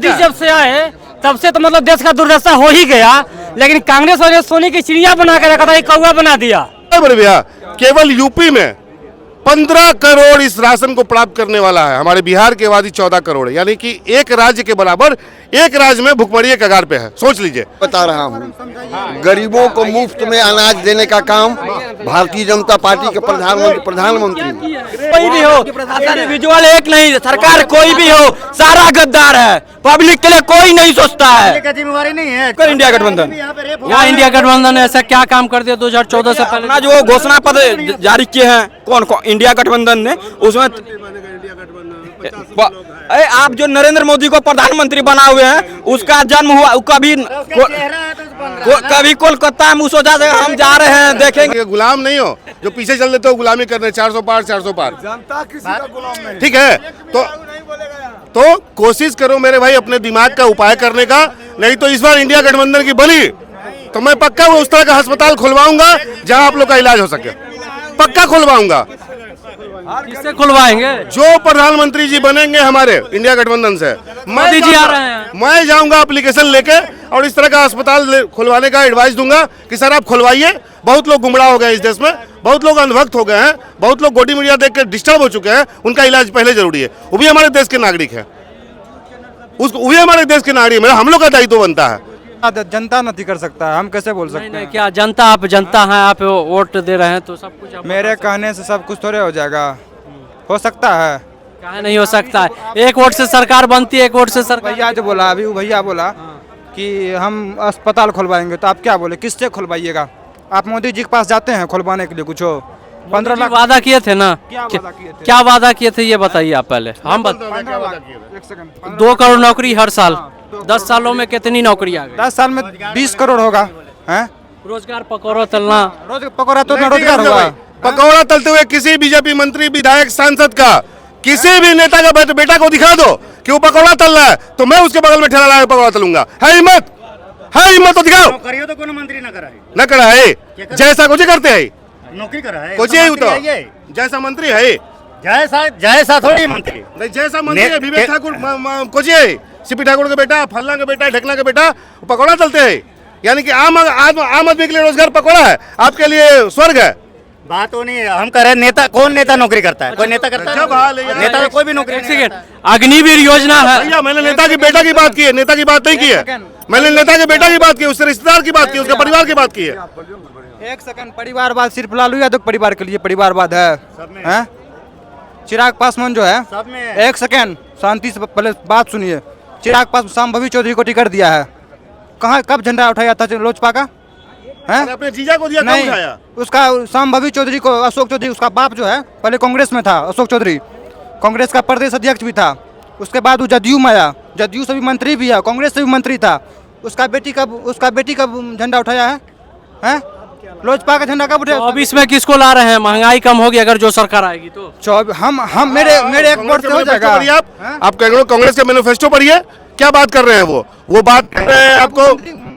जब से आए तब से तो मतलब देश का दुर्दशा हो ही गया, लेकिन कांग्रेस वाले सोने की चिड़िया बना के रखा था, एक कौवा बना दिया। भैया केवल यूपी में 15 करोड़ इस राशन को प्राप्त करने वाला है। हमारे बिहार की आबादी 14 करोड़ है, यानी कि एक राज्य के बराबर एक राज्य में भुखमरी कगार पे है। सोच लीजिए। बता रहा हूँ, गरीबों को मुफ्त में अनाज देने का काम भारतीय जनता पार्टी के प्रधानमंत्री कोई भी हो, इंडिविजुअल एक नहीं, सरकार कोई भी हो, सारा गद्दार है। पब्लिक के लिए कोई नहीं सोचता है। जिम्मेवारी नहीं है कोई इंडिया गठबंधन, यहाँ इंडिया गठबंधन ऐसा क्या काम कर दिया 2014 से पहले? अपना जो घोषणा पत्र जारी किए हैं कौन इंडिया गठबंधन ने, उसमें अरे आप जो नरेंद्र मोदी को प्रधानमंत्री बना हुए हैं, उसका जन्म हुआ कभी कोलकाता में सोचा हम जा रहे हैं देखेंगे। गुलाम नहीं हो जो पीछे चल देते हो गुलामी करने, 400 पार 400 पार। जनता किसी का गुलाम नहीं। ठीक है, तो कोशिश करो मेरे भाई अपने दिमाग का उपाय करने का। नहीं तो इस बार इंडिया गठबंधन की बनी तो मैं पक्का वो उस तरह का अस्पताल खुलवाऊंगा जहां आप लोग का इलाज हो सके। पक्का खुलवाऊंगा। किससे खुलवाएंगे? जो प्रधानमंत्री जी बनेंगे हमारे इंडिया गठबंधन से, मोदी जी आ रहे हैं, मैं जाऊंगा एप्लीकेशन लेके और इस तरह का अस्पताल खुलवाने का एडवाइस दूंगा कि सर आप खुलवाइए। बहुत लोग गुमराह हो गए इस देश में, बहुत लोग अंधभक्त हो गए हैं, बहुत लोग गोडी मीडिया देख के डिस्टर्ब हो चुके हैं। उनका इलाज पहले जरूरी है। वो भी हमारे देश के नागरिक है, वो भी हमारे देश के नागरिक है। हम लोग का दायित्व बनता है। जनता नहीं कर सकता है, हम कैसे बोल सकते हैं? क्या जनता, आप जनता हैं, आप वोट दे रहे हैं तो सब कुछ मेरे कहने से सब कुछ थोड़े हो जाएगा। हो सकता है, काहे नहीं हो सकता है? एक वोट से सरकार बनती है, एक वोट से सरकार। भैया जो बोला अभी, वो भैया बोला कि हम अस्पताल खुलवाएंगे, तो आप क्या बोले किससे खुलवाइएगा? आप मोदी जी के पास जाते हैं खुलवाने के लिए? कुछ हो 15 लाख वादा किए थे ना, क्या वादा किए थे ये बताइए आप पहले। हम 2 करोड़ नौकरी हर साल, 10 सालों में कितनी नौकरी आ गई? 10 साल में 20 करोड़ होगा। हैं रोजगार पकौड़ा तलना, रोज पकौड़ा तो रोजगार हुआ। पकौड़ा तलते हुए किसी बीजेपी मंत्री, विधायक, सांसद का, किसी भी नेता का बेटा को दिखा दो कि वो पकौड़ा तल रहा है, तो मैं उसके बगल में ठेला लगा पकौड़ा तलूंगा। है हिम्मत? है हिम्मत तो दिखाओ। करियो तो कोनो मंत्री ना कराए, न करा है जैसा कुछ करते है, नौकरी करा है कुछ तो जैसा मंत्री है, जैसा थोड़ी मंत्री नहीं जैसा मंत्री है। विवेक ठाकुर कुछ सीपी ठाकुर का बेटा, फल्ला का बेटा, ढकना का बेटा पकौड़ा तलते हैं। यानी कि आम आदमी के लिए रोजगार पकौड़ा है, आपके लिए स्वर्ग है। बात तो नहीं, हम कह रहे नेता, कौन नेता नौकरी करता है? कोई नेता करता है? नेता तो कोई भी नौकरी। अग्निवीर योजना है भैया, मैंने नेता की बेटा की बात की है, नेता की बात नहीं की है। मैंने नेता के बेटा की बात की, उससे रिश्तेदार की बात की, उसके परिवार की बात की है। 1 सेकंड, परिवारवाद सिर्फ लालू यादव परिवार के लिए परिवारवाद है? चिराग पासवान जो है, 1 सेकंड शांति से पहले बात सुनिए। चिराग पासवान शांभवी चौधरी को टिकट दिया है, कहाँ कब झंडा उठाया था लोजपा का? अपने जीजा को दिया, नहीं, उठाया उसका शांभवी चौधरी को, अशोक चौधरी उसका बाप जो है पहले कांग्रेस में था। अशोक चौधरी कांग्रेस का प्रदेश अध्यक्ष भी था, उसके बाद वो जदयू में आया, जदयू से भी मंत्री भी है, कांग्रेस से भी मंत्री था। उसका बेटी कब झंडा उठाया है? लोजपा का झंडा कब उठाया? 24 में किसको ला रहे हैं? महंगाई कम होगी अगर जो सरकार आएगी तो। हम मेरे एक वोट से हो जाएगा। आप कांग्रेस का मैनिफेस्टो पढ़िए, क्या बात कर रहे हैं वो बात कर रहे हैं आपको,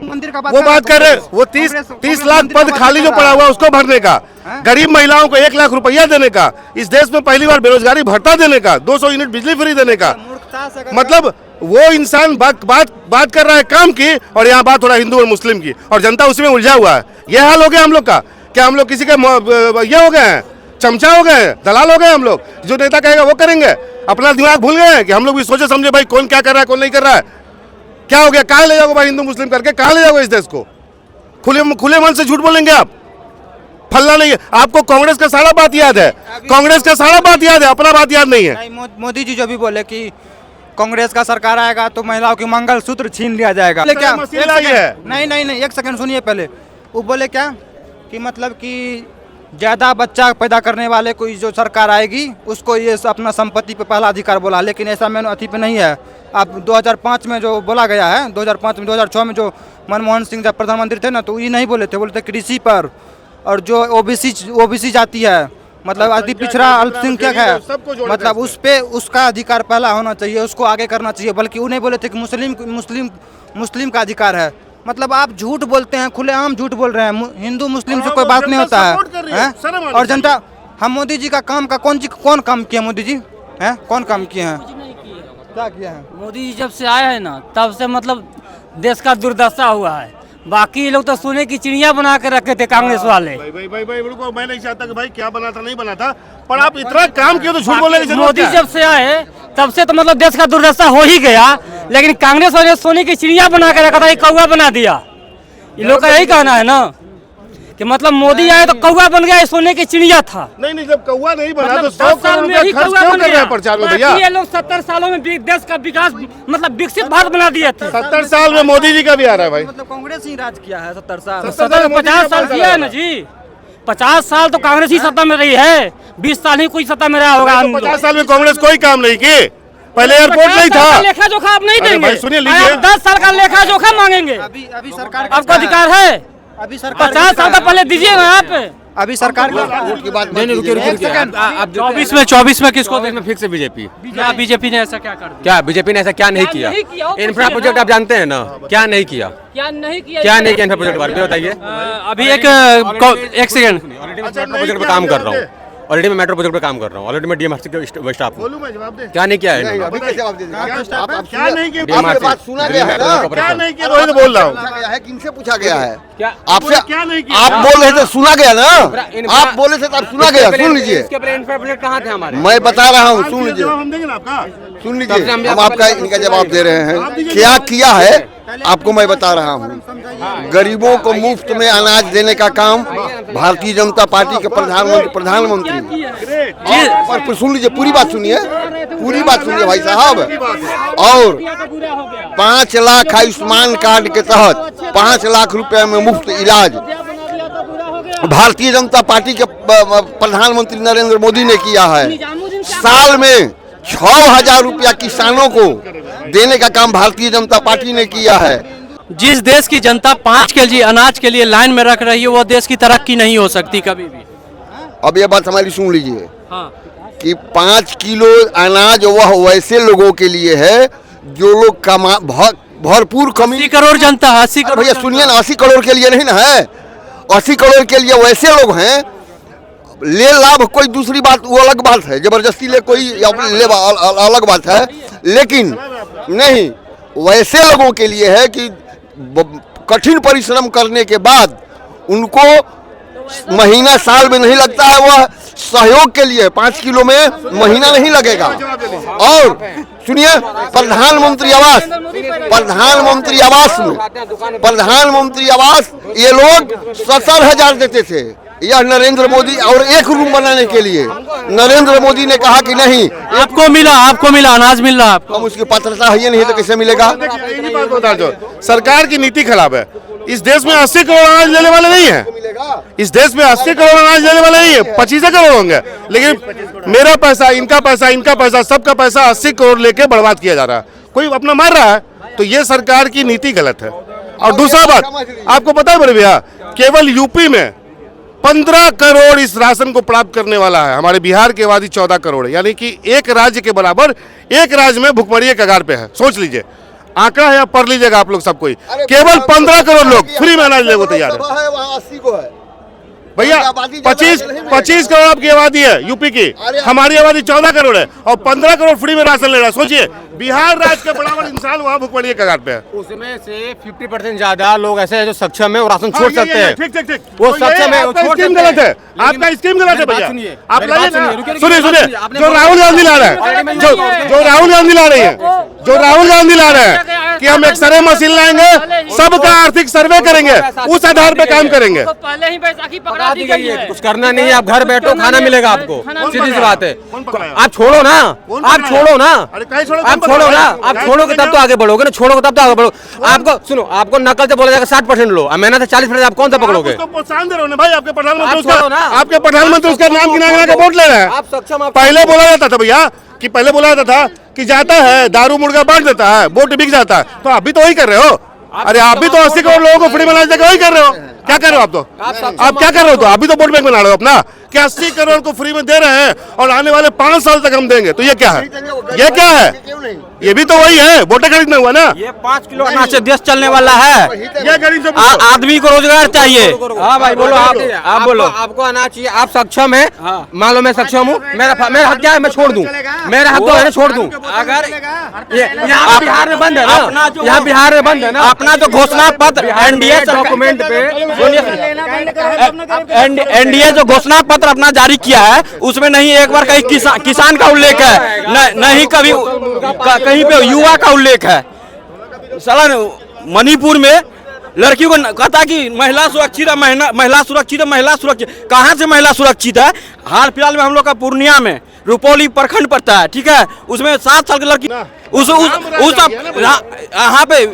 मंदिर का वो बात कर रहे हैं। वो 30 लाख पद खाली जो पड़ा हुआ उसको भरने का, गरीब महिलाओं को 1 लाख रुपया देने का, इस देश में पहली बार बेरोजगारी भत्ता देने का, 200 यूनिट बिजली फ्री देने का। मतलब वो इंसान बात कर रहा है काम की, और यहाँ बात हो रहा है हिंदू और मुस्लिम की, और जनता उसी में उलझा हुआ है। यह हाल हो गया हम लोग का। क्या हम लोग किसी के ये हो गए हैं, चमचा हो गए हैं, दलाल हो गए हम लोग? जो नेता कहेगा वो करेंगे। अपना दिमाग भूल गए हैं कि हम लोग भी सोचे समझे भाई कौन क्या कर रहा है, कौन नहीं कर रहा है। क्या हो गया? कहाँ ले जाओगे भाई हिंदू मुस्लिम करके? कहाँ ले जाओगे इस देश को? खुले मन से झूठ बोलेंगे आप? फल्ला नहीं है आपको, कांग्रेस का सारा बात याद है, कांग्रेस का सारा बात याद है, अपना बात याद नहीं है। मोदी जी जो भी बोले कि कांग्रेस का सरकार आएगा तो महिलाओं की मंगलसूत्र छीन लिया जाएगा। क्या नहीं, 1 सेकंड सुनिए पहले। वो बोले क्या कि मतलब कि ज़्यादा बच्चा पैदा करने वाले कोई जो सरकार आएगी उसको ये अपना संपत्ति पे पहला अधिकार बोला, लेकिन ऐसा मैंने अथी पे नहीं है। अब 2005 में जो बोला गया है, 2005 में 2006 में जो मनमोहन सिंह जब प्रधानमंत्री थे ना, तो ये नहीं बोले थे, बोले थे कृषि पर, और जो ओबीसी जाति है, मतलब अति पिछड़ा अल्पसंख्यक है, मतलब उस पे उसका अधिकार पहला होना चाहिए, उसको आगे करना चाहिए। बल्कि उन्हें बोले थे कि मुस्लिम का अधिकार है। मतलब आप झूठ बोलते हैं, खुलेआम झूठ बोल रहे हैं। हिंदू मुस्लिम से कोई बात नहीं होता है। और जनता, हम मोदी जी का काम का कौन काम किया? मोदी जी हैं कौन काम किए हैं? क्या किया है? मोदी जी जब से आए हैं ना तब से मतलब देश का दुर्दशा हुआ है। बाकी ये लोग तो सोने की चिड़िया बना के रखे थे कांग्रेस वाले। भाई रुको, मैं नहीं चाहता कि भाई क्या बना था नहीं बना था, पर आप इतना काम किया तो झूठ बोलने की जरूरत मोदी क्या है? जब से आए तब से तो मतलब देश का दुर्दशा हो ही गया, लेकिन कांग्रेस वाले सोने की चिड़िया बना के रखा था, ये कौवा बना दिया। ये लोग का यही कहना है ना कि मतलब मोदी आए तो कौवा बन गया, ये सोने की चिड़िया था। नहीं जब कौवा नहीं बना मतलब तो 100 करोड़ रुपया खर्च क्यों कर रहे हैं प्रचार में भैया? ये लोग 70 सालों में देश का विकास मतलब विकसित भारत बना दिए थे। 70 साल में मोदी जी का भी आ रहा है भाई। मतलब कांग्रेस ही राज किया है 70 साल। 50 साल किया है ना जी, 50 साल तो कांग्रेस ही सत्ता में रही है, 20 साल ही कोई सत्ता में रहा होगा। 50 साल में कांग्रेस कोई काम नहीं की, पहले एयरपोर्ट नहीं था। लेखा जोखा आप नहीं अरे देंगे, भाई सुनिए, लीजिए। आप 10 साल का लेखा जोखा मांगेंगे, अभी सरकार आपको अधिकार है। अभी सरकार 50 साल का पहले दीजिए ना आप। अभी सरकार की बात नहीं रुकिए आप 24 में किसको इसमें फिक्स है बीजेपी। क्या बीजेपी ने ऐसा क्या कर दिया? क्या बीजेपी ने ऐसा क्या नहीं किया? इंफ्रा प्रोजेक्ट आप जानते हैं ना, क्या नहीं किया? क्या नहीं किया इंफ्रा प्रोजेक्ट बारे में बताइए। अभी एक सेकंड, मेट्रो प्रोजेक्ट पर काम कर रहा हूँ, ऑलरेडी मैं मेट्रो प्रोजेक्ट पर काम कर रहा हूँ, ऑलरेडी मैं डीएमआरसी के स्टाफ हूँ। बोलूं मैं जवाब दे? क्या नहीं किया है? अभी कैसे जवाब दे देंगे? क्या नहीं किया? आपकी बात सुना गया है ना? क्या नहीं किया वही तो बोल रहा हूँ। पूछा गया है, किनसे पूछा गया है? क्या आपसे क्या नहीं किया? आप बोल रहे थे सुना गया ना, आप बोले थे तब सुना गया। सुन लीजिए, इसके पहले इंफ्रा प्रोजेक्ट कहाँ थे हमारे? मैं बता रहा हूँ, सुन लीजिए, जवाब हम देंगे ना आपका। सुन लीजिए, हम आपका इनका जवाब दे रहे हैं। क्या किया है आपको मैं बता रहा हूँ। गरीबों को मुफ्त में अनाज देने का काम भारतीय जनता पार्टी के प्रधानमंत्री पर सुन लीजिए, पूरी बात सुनिए भाई साहब। और 5 लाख आयुष्मान कार्ड के तहत 5 लाख रुपए में मुफ्त इलाज भारतीय जनता पार्टी के प्रधानमंत्री नरेंद्र मोदी ने किया है। साल में 6,000 रुपया किसानों को देने का काम भारतीय जनता पार्टी ने किया है। जिस देश की जनता 5 kg अनाज के लिए लाइन में रख रही है, वो देश की तरक्की नहीं हो सकती कभी भी। अब ये बात हमारी सुन लीजिए हाँ। कि 5 किलो अनाज वह वैसे लोगों के लिए है जो लोग कमा भरपूर कमी। 80 करोड़ जनता, 80 करोड़ भैया सुनिए ना, 80 करोड़ के लिए नहीं ना है, 80 करोड़ के लिए वैसे लोग हैं। ले लाभ कोई दूसरी बात, वो अलग बात है, जबरदस्ती ले कोई ले अलग बात है, लेकिन नहीं वैसे लोगों के लिए है कि कठिन परिश्रम करने के बाद उनको महीना साल में नहीं लगता है, वह सहयोग के लिए 5 किलो में महीना नहीं लगेगा। और सुनिए, प्रधानमंत्री आवास ये लोग 70,000 देते थे, यह नरेंद्र मोदी, और 1 रूम बनाने के लिए नरेंद्र मोदी ने कहा कि नहीं, आपको मिला अनाज मिल रहा आपको। हम उसकी पात्रता है नहीं तो कैसे मिलेगा? सरकार की नीति खराब है। इस देश में 80 करोड़ अनाज लेने वाले नहीं है, इस देश में 80 करोड़ अनाज लेने वाले नहीं है, 25 करोड़ होंगे, लेकिन मेरा पैसा, इनका पैसा, सबका पैसा 80 करोड़ लेके बर्बाद किया जा रहा है। कोई अपना मार रहा है, तो ये सरकार की नीति गलत है। और दूसरा बात, आपको पता है बड़े भैया, केवल यूपी में 15 करोड़ इस राशन को प्राप्त करने वाला है। हमारे बिहार की आबादी 14 करोड़ है, यानी कि एक राज्य के बराबर एक राज्य में भुखमरी के कगार पे है। सोच लीजिए, आंकड़ा है, पढ़ लीजिएगा आप लोग सब कोई। केवल 15 करोड़ लोग फ्री में अनाज लेने को तैयार है। 80 को है भैया, 25 करोड़ आपकी आबादी है यूपी की, हमारी आबादी 14 करोड़ है, और 15 करोड़ फ्री में राशन ले रहा है। सोचिए, बिहार राज्य के बराबर इंसान वहाँ भुखमरी के कगार पे है। उसमें से 50% ज्यादा लोग ऐसे हैं जो सक्षम है और राशन छोड़ सकते हैं। ठीक। वो सक्षम है, वो छोड़ स्कीम सकते गलत है, हैं। आपका स्कीम गलत है भैया। सुनिए, आप मेरी बात लाइए ना, सुनिए, सुनिए, जो राहुल गांधी ला रहे हैं, जो राहुल गांधी ला रही है, जो राहुल गांधी ला रहे हैं कि हम एक्सरे मशीन लाएंगे, सबका आर्थिक सर्वे करेंगे, उस आधार पे काम करेंगे। पहले ही बैसाखी पकड़ा दी गई है। कुछ करना नहीं है, आप घर बैठो, खाना मिलेगा आपको, सीधी सी बात है। आप छोड़ो ना, आप छोड़ो ना, आप छोड़ोगे तब तो आगे बढ़ोगे ना, छोड़ोगे तब तो आगे बढ़ो। आपको सुनो, आपको नकल से बोला जाएगा 60% लो, मेहनत है 40%, आप कौन सा पकड़ोगे? प्रोत्साहन दे रहे हो ना भाई, आपके प्रधानमंत्री आप उसका नाम गिना के वोट ले रहे हैं। आप सक्षम, पहले बोला जाता था भैया, कि पहले बोला जाता था कि जाता है दारू मुर्गा बांट देता है, वोट बिक जाता है, तो आप भी तो वही कर रहे हो। अरे आप भी तो 80 करोड़ लोगों को फ्री में अनाज देकर वही कर रहे हो। क्या कर रहे हो आप? तो आप क्या कर रहे हो? तो अभी तो वोट बैंक बना रहे हो अपना, कि 80 करोड़ को फ्री में दे रहे हैं और आने वाले 5 साल तक हम देंगे। तो ये क्या है? ये क्या है? ये भी तो वही है, वोटें खरीदना हुआ ना। ये 5 किलो अनाज से देश चलने वाला है। ये गरीब से आदमी को रोजगार चाहिए। हाँ भाई बोलो, आप बोलो। आपको अनाज चाहिए, आप सक्षम है, मान लो मैं सक्षम हूँ, मेरा हक क्या है, मैं छोड़ दूँ, मेरा हक तो है छोड़ दूँ। अगर यहाँ बिहार में बंद है ना, यहाँ बिहार में बंद है ना, अपना जो घोषणा पत्र एनडीए डॉक्यूमेंट पे, एनडीए जो घोषणा पत्र अपना जारी किया है उसमें नहीं एक बार कहीं किसान का उल्लेख है, नहीं कभी कहीं पे युवा का उल्लेख है। साला मणिपुर में लड़की को कहता कि महिला सुरक्षित है, महिला सुरक्षित है, महिला सुरक्षित। कहाँ से महिला सुरक्षित है? हाल फिलहाल में हम लोग का पूर्णिया में रुपौली प्रखंड पड़ता है, ठीक है, उसमें 7 साल की लड़की उस यहाँ पे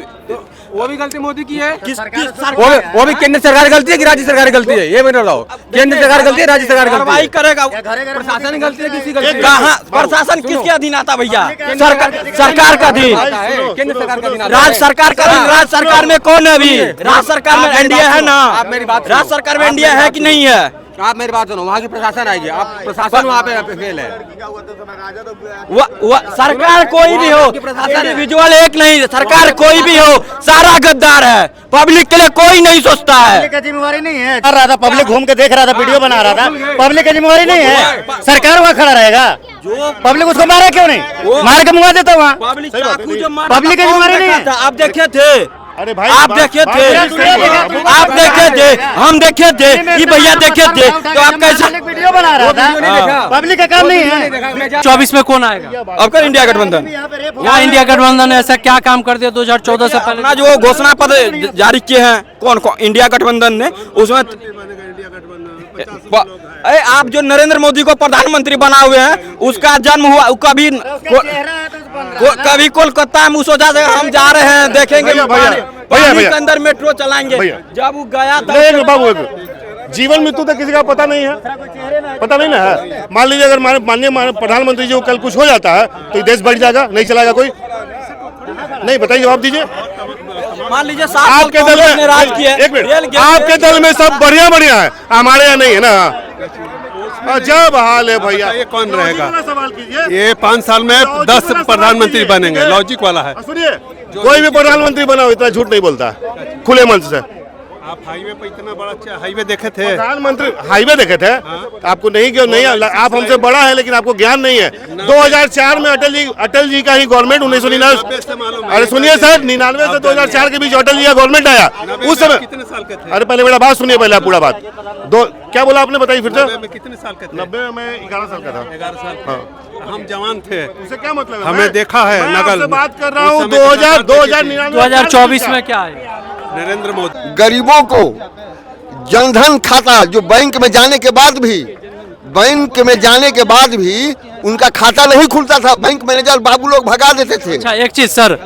वो भी गलती मोदी की है। वो भी केंद्र सरकार की गलती है कि राज्य सरकार की गलती है? ये मैं बताओ, केंद्र सरकार गलती है, राज्य सरकार कार्रवाई करेगा? प्रशासन की गलती है, किसी गलती? कहाँ प्रशासन किसके अधीन आता भैया? सरकार का अधीन, केंद्र सरकार का अधीन, राज्य सरकार का अधीन। राज्य सरकार में कौन है अभी? राज्य सरकार में एनडीए है ना? आप मेरी बात, राज्य सरकार में एनडीए है कि नहीं है? आप मेरी बात सुनो, वहाँ की प्रशासन आएगी, आप प्रशासन वहाँ पे फेल है। सरकार कोई भी हो, प्रशासन विजुअल एक नहीं, सरकार कोई भी हो, सारा गद्दार है। पब्लिक के लिए कोई नहीं सोचता है। पब्लिक का जिम्मेवारी नहीं है। कर रहा था, पब्लिक घूम के देख रहा था, वीडियो बना रहा था, पब्लिक का जिम्मेवारी नहीं है। सरकार वहाँ खड़ा रहेगा, पब्लिक उसको मारा क्यों नहीं? मार के मुआ देता वहाँ। पब्लिक का जिम्मेवारी नहीं है। आप देखे थे, अरे भाई आप देखे थे, आप देखे थे, हम देखे थे, ये भैया देखे थे, तो आप कैसे वीडियो बना रहा था? पब्लिक का काम नहीं है। 24 में कौन आएगा? आपका इंडिया गठबंधन। यहाँ इंडिया गठबंधन ऐसा क्या काम कर दिया 2014 से पहले? अपना जो घोषणा पत्र जारी किए हैं कौन इंडिया गठबंधन ने, उसमें अरे आप जो नरेंद्र मोदी को प्रधानमंत्री बना हुए हैं, उसका जन्म हुआ कभी कोलकाता में सोचा था हम जा रहे हैं देखेंगे पानी के अंदर मेट्रो चलाएंगे, जब वो गया था। बाबू जीवन मृत्यु तो किसी का पता नहीं है, पता नहीं ना है। मान लीजिए अगर माननीय प्रधानमंत्री जी को कल कुछ हो जाता है तो ये देश बढ़ जाएगा, नहीं चलाएगा कोई? नहीं, बताइए, जवाब दीजिए। मान लीजिए आपके दल में राज किया, एक मिनट, आपके दल में सब बढ़िया है, हमारे यहाँ नहीं है ना। अजब हाल है भैया। ये कौन रहेगा? सवाल कीजिए। ये 5 साल में 10 प्रधानमंत्री बनेंगे, लॉजिक वाला है। सुनिए, कोई भी प्रधानमंत्री बना हो इतना झूठ नहीं बोलता खुले मन से। आप हाईवे पे इतना बड़ा अच्छा हाईवे देखे थे? प्रधानमंत्री हाईवे देखे थे? आपको नहीं क्यों नहीं? आप हमसे बड़ा है लेकिन आपको ज्ञान नहीं है। 2004 में अटल जी का ही गवर्नमेंट 1999। अरे सुनिए सर, 99 से 2004 के बीच अटल जी का गवर्नमेंट आया। उस समय कितने साल के थे? अरे पहले मेरा बात सुनिए, पहले पूरा बात। क्या बोला आपने, बताइए फिर से। 90 में कितने साल के थे? 90 में मैं 11 साल का था। 11 साल हम जवान थे। उसे क्या मतलब है? हमें देखा है नगल। बात कर रहा हूँ 2024 में क्या है? नरेंद्र मोदी गरीबों को जनधन खाता, जो बैंक में जाने के बाद भी उनका खाता नहीं खुलता था, बैंक मैनेजर बाबू लोग भगा देते थे। अच्छा, एक चीज सर,